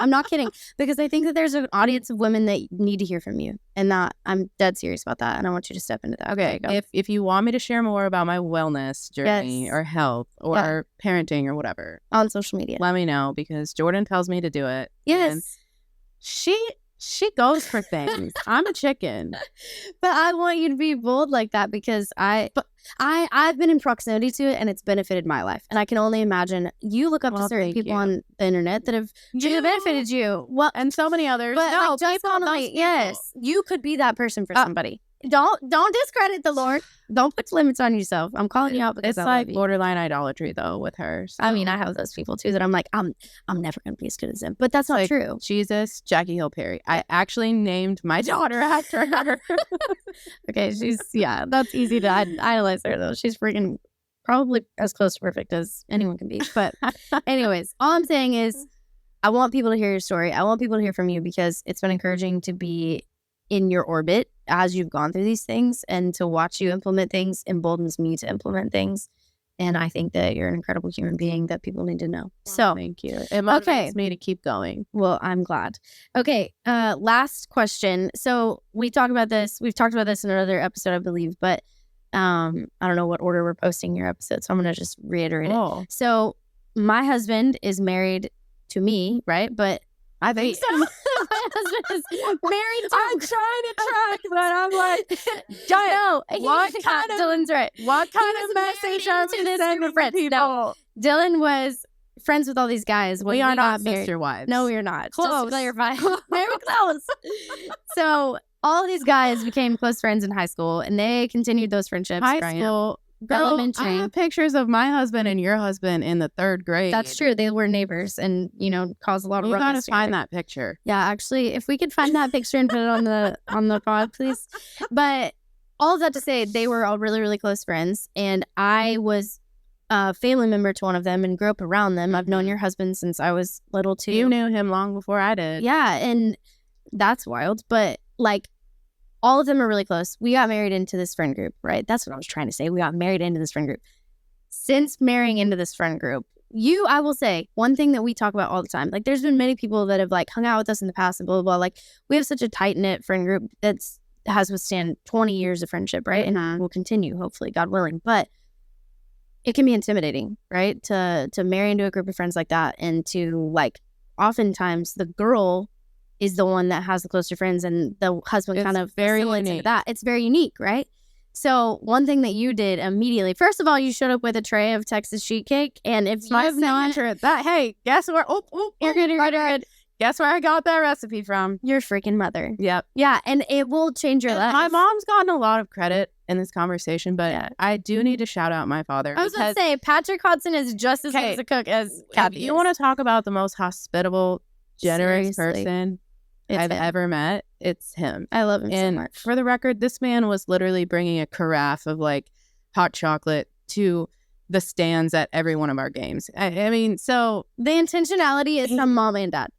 Because I think that there's an audience of women that need to hear from you, and that I'm dead serious about that. And I want you to step into that. Okay. If you want me to share more about my wellness journey or health or parenting or whatever on social media, let me know, because Jordyn tells me to do it. Yes. And she goes for things. I'm a chicken. But I want you to be bold like that, because I've been in proximity to it, and it's benefited my life. And I can only imagine you look up to certain people on the internet that have benefited you. Well, and so many others. But no, yes, you could be that person for somebody. Don't discredit the Lord. Don't put limits on yourself. I'm calling you out because it's like borderline idolatry though with her. So. I mean, I have those people too that I'm like, I'm never gonna be as good as them. But that's not true. Jesus, Jackie Hill Perry. I actually named my daughter after her. Okay, that's easy to idolize her though. She's freaking probably as close to perfect as anyone can be. But anyways, all I'm saying is I want people to hear your story. I want people to hear from you, because it's been encouraging to be in your orbit as you've gone through these things, and to watch you implement things emboldens me to implement things. And I think that you're an incredible human being that people need to know. So thank you. It motivates me to keep going. Well, I'm glad. Okay. Last question. So we've talked about this in another episode, I believe, but I don't know what order we're posting your episode, so I'm going to just reiterate it. So my husband is married to me, right? But I think so. My husband is married to I'm trying to track, but I'm like, no, Dylan's right. What kind of message are we sending to friends? No, Dylan was friends with all these guys. We are not sister wives. No, we are not. Close. Just to clarify. Very close. So all these guys became close friends in high school, and they continued those friendships. High school. Elementary. I have pictures of my husband and your husband in the 3rd grade. That's true. They were neighbors, and caused a lot of ruckus. You gotta find that picture. Yeah, actually, if we could find that picture and put it on the pod, please. But all of that to say, they were all really, really close friends, and I was a family member to one of them and grew up around them. I've known your husband since I was little too. You knew him long before I did. Yeah, and that's wild. But like, all of them are really close. We got married into this friend group, right? That's what I was trying to say. We got married into this friend group. Since marrying into this friend group, I will say one thing that we talk about all the time. Like, there's been many people that have like hung out with us in the past and blah, blah, blah. Like, we have such a tight knit friend group has withstand 20 years of friendship, right? And will continue, hopefully, God willing. But it can be intimidating, right? To marry into a group of friends like that, and to like, oftentimes the girl is the one that has the closer friends, and the husband kind of very facilitates unique. that. It's very unique, right? So one thing that you did immediately, first of all, you showed up with a tray of Texas sheet cake, and if you have not, hey, guess where? You're good. Guess where I got that recipe from? Your freaking mother. Yep. Yeah, and it will change your life. My mom's gotten a lot of credit in this conversation, but I do need to shout out my father. I was going to say, Patrick Hodson is just as good as a cook as Kathy. You want to talk about the most hospitable, generous person I've ever met? It's him. I love him so much. For the record, this man was literally bringing a carafe of like hot chocolate to the stands at every one of our games. I mean, so the intentionality is from mom and dad.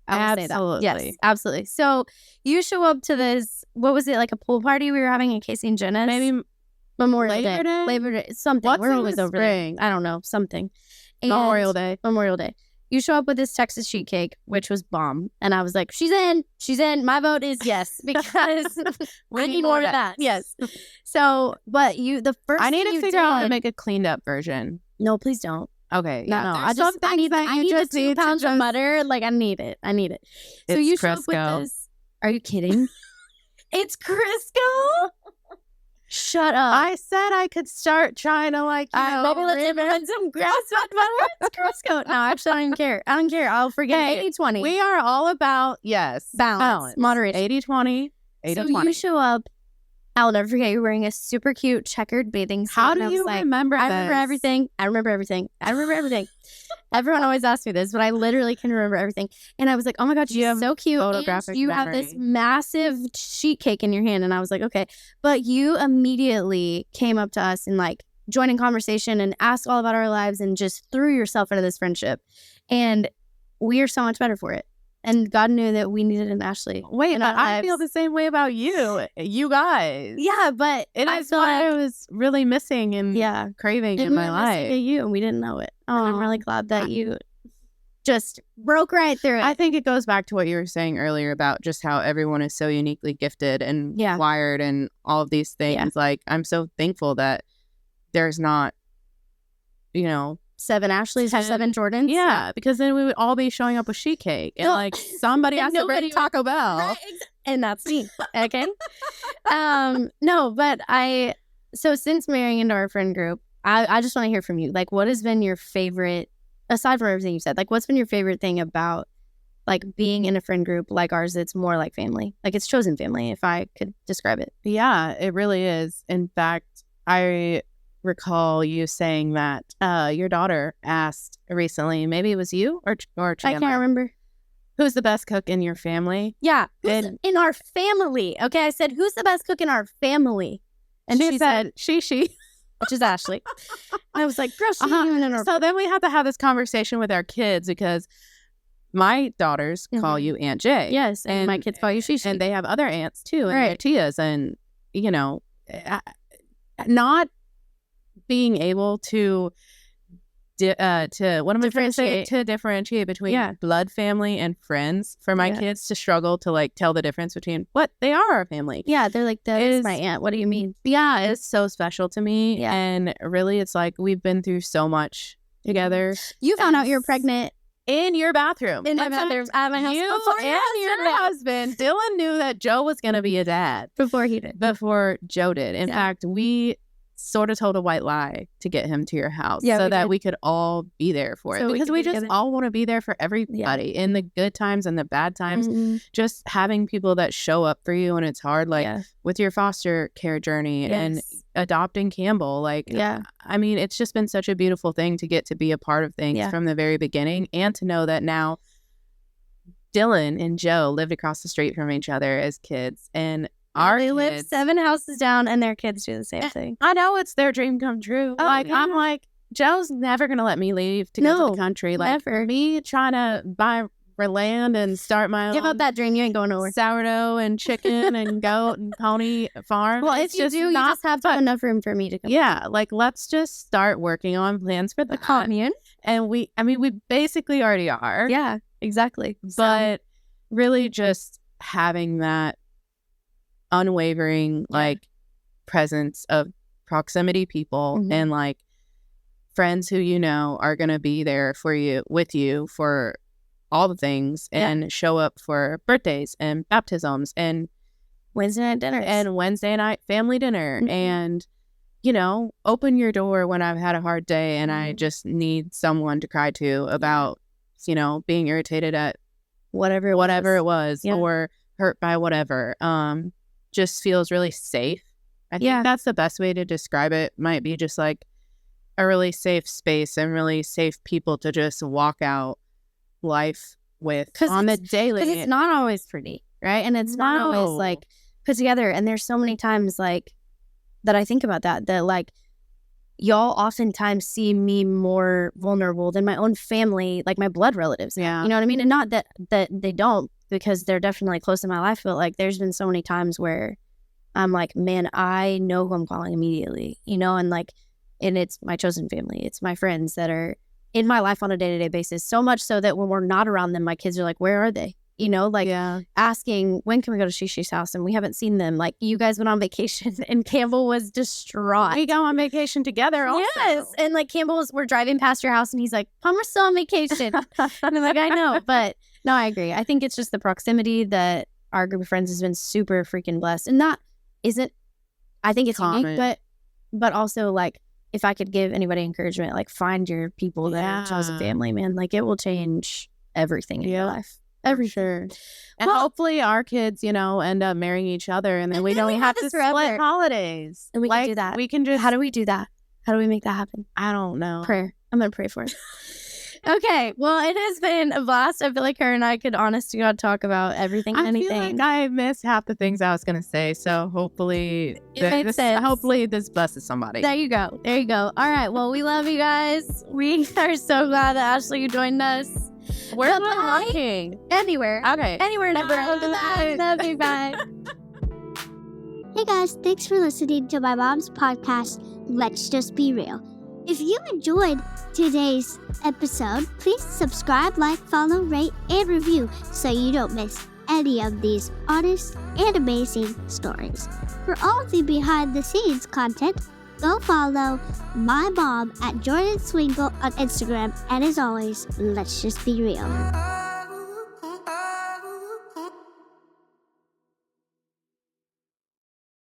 I will say that. Yes, absolutely. So you show up to this, what was it, like a pool party we were having in Casey and Jenna's? Maybe Labor Day, something. What's we're always over spring? there. I don't know, something. And Memorial Day. You show up with this Texas sheet cake, which was bomb. And I was like, she's in. My vote is yes, because we need more of that. Yes. So, but the first I need to figure out how to make a cleaned up version. No, please don't. Okay. No. I need the 2 pounds of butter. Like, I need it. So you show up with this. Are you kidding? It's Crisco. Shut up. I said I could start trying to maybe let's implement some grass-fed butter. It's Crisco. No, actually, I don't care. I'll forget 80-20. We are all about, balance. Moderation. 80-20. 80-20. So you show up. I'll never forget, you're wearing a super cute checkered bathing suit. How do you remember this? I remember everything. Everyone always asks me this, but I literally can remember everything. And I was like, oh my God, she's so cute. And you have this massive sheet cake in your hand. And I was like, okay. But you immediately came up to us and like joined in conversation and asked all about our lives and just threw yourself into this friendship. And we are so much better for it. And God knew that we needed an Ashley. Wait, but I feel the same way about you guys. Yeah, but I feel like I was really missing and craving in my life. You, and we didn't know it. Oh, I'm really glad that you just broke right through it. I think it goes back to what you were saying earlier about just how everyone is so uniquely gifted and wired and all of these things. Yeah. Like, I'm so thankful that there's not, 7 Ashleys or 7 Jordans. Yeah, because then we would all be showing up with sheet cake. And like somebody has to bring Taco Bell. Right, and that's me. Okay. No, but so since marrying into our friend group, I just want to hear from you. Like, what has been your favorite, aside from everything you said, like what's been your favorite thing about like being in a friend group like ours? It's more like family. Like, it's chosen family, if I could describe it. Yeah, it really is. In fact, I recall you saying that your daughter asked recently, maybe it was you or Chandler, I can't remember, who's the best cook in your family. Yeah, in our family. Okay, I said, who's the best cook in our family? And she said she which is Ashley. And I was like, girl, she's even in our so then we have to have this conversation with our kids, because my daughters call you Aunt J. Yes, and my kids call you Shishi. And they have other aunts too, and they're Tias. And not being able to differentiate between blood family and friends for my kids to struggle to like tell the difference between what they are our family. Yeah, they're like, that is my aunt. What do you mean? Yeah, it's so special to me. Yeah. And really, it's like we've been through so much together. You found out you're pregnant in your bathroom. In my bathroom at my house. You and your husband, Dylan, knew that Joe was going to be a dad. Before he did. Before Joe did. In fact, we sort of told a white lie to get him to your house so that we could all be there for it, because we just all want to be there for everybody in the good times and the bad times. Just having people that show up for you when it's hard, like with your foster care journey and adopting Campbell. Like, I mean, it's just been such a beautiful thing to get to be a part of things from the very beginning, and to know that now Dylan and Joe lived across the street from each other as kids, and they live 7 houses down, and their kids do the same thing. I know it's their dream come true. I'm like, Joe's never going to let me leave to go to the country. Like, never. Me trying to buy for land and start my Give own up that dream. You ain't going nowhere. sourdough and chicken and goat and pony farm. Well, if you do, you just have to have enough room for me to come. Yeah, like let's just start working on plans for the commune. And we basically already are. Yeah, exactly. But really just having that unwavering like presence of proximity people and like friends who you know are going to be there for you, with you for all the things and show up for birthdays and baptisms and Wednesday night dinner and Wednesday night family dinner and, you know, open your door when I've had a hard day and I just need someone to cry to about, you know, being irritated at whatever it was or hurt by whatever. Just feels really safe. I think that's the best way to describe it. Might be just like a really safe space and really safe people to just walk out life with on the daily. Because it's not always pretty, right? And it's not always like put together. And there's so many times like that I think about that like y'all oftentimes see me more vulnerable than my own family, like my blood relatives. Yeah. You know what I mean? And not that they don't, because they're definitely close in my life, but like there's been so many times where I'm like, man, I know who I'm calling immediately, you know, and like, and it's my chosen family. It's my friends that are in my life on a day-to-day basis. So much so that when we're not around them, my kids are like, where are they? You know, like asking, when can we go to Shishi's house? And we haven't seen them. Like, you guys went on vacation and Campbell was distraught. We go on vacation together also. Yes. And like we're driving past your house and he's like, Mom, we're still on vacation. And I'm like, I know. But no, I agree. I think it's just the proximity that our group of friends has been super freaking blessed. And that isn't, I think it's unique, but also like, if I could give anybody encouragement, like find your people that are chosen family, man. Like it will change everything in your life. Sure. And hopefully our kids, you know, end up marrying each other and then we don't have to split holidays. And we can do that. We can just... How do we do that? How do we make that happen? I don't know. Prayer. I'm going to pray for it. Okay. Well, it has been a blast. I feel like her and I could honest to God talk about everything and anything. I feel like I missed half the things I was going to say. So hopefully this blesses somebody. There you go. There you go. All right. Well, we love you guys. We are so glad that Ashley, you joined us. Where's the honking? Anywhere. Okay. Anywhere in Nebraska. Love you. Bye. Hey guys, thanks for listening to my mom's podcast, Let's Just Be Real. If you enjoyed today's episode, please subscribe, like, follow, rate, and review so you don't miss any of these honest and amazing stories. For all of the behind-the-scenes content, go follow my mom at Jordyn Swingle on Instagram. And as always, let's just be real.